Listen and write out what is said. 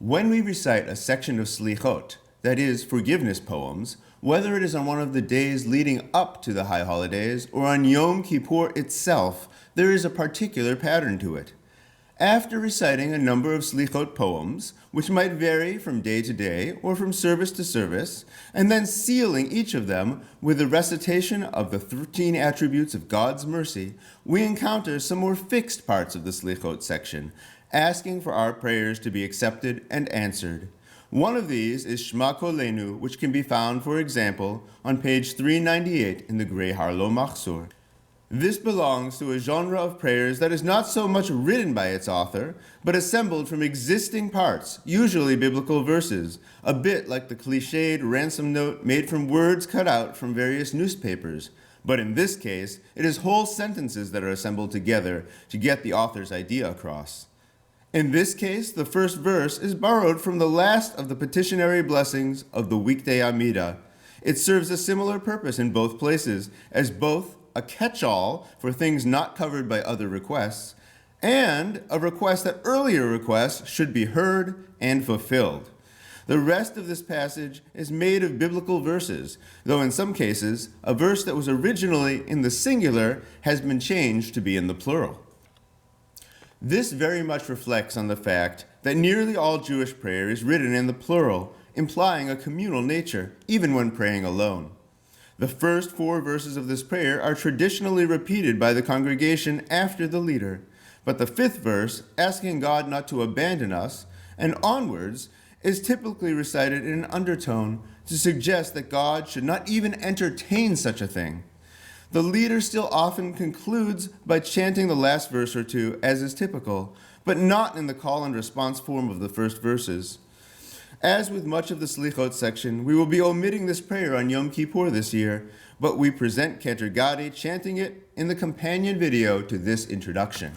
When we recite a section of slichot, that is, forgiveness poems, whether it is on one of the days leading up to the high holidays or on Yom Kippur itself, there is a particular pattern to it. After reciting a number of slichot poems, which might vary from day to day or from service to service, and then sealing each of them with the recitation of the 13 attributes of God's mercy, we encounter some more fixed parts of the slichot section, asking for our prayers to be accepted and answered. One of these is Shema Koleinu, which can be found, for example, on page 398 in the Grey Harlow Machzor. This belongs to a genre of prayers that is not so much written by its author, but assembled from existing parts, usually biblical verses, a bit like the cliched ransom note made from words cut out from various newspapers. But in this case, it is whole sentences that are assembled together to get the author's idea across. In this case, the first verse is borrowed from the last of the petitionary blessings of the weekday Amidah. It serves a similar purpose in both places, as both a catch-all for things not covered by other requests, and a request that earlier requests should be heard and fulfilled. The rest of this passage is made of biblical verses, though in some cases, a verse that was originally in the singular has been changed to be in the plural. This very much reflects on the fact that nearly all Jewish prayer is written in the plural, implying a communal nature, even when praying alone. The first 4 verses of this prayer are traditionally repeated by the congregation after the leader, but the 5th verse, asking God not to abandon us, and onwards, is typically recited in an undertone to suggest that God should not even entertain such a thing. The leader still often concludes by chanting the last verse or two, as is typical, but not in the call and response form of the first verses. As with much of the Slichot section, we will be omitting this prayer on Yom Kippur this year, but we present Cantor Gadi chanting it in the companion video to this introduction.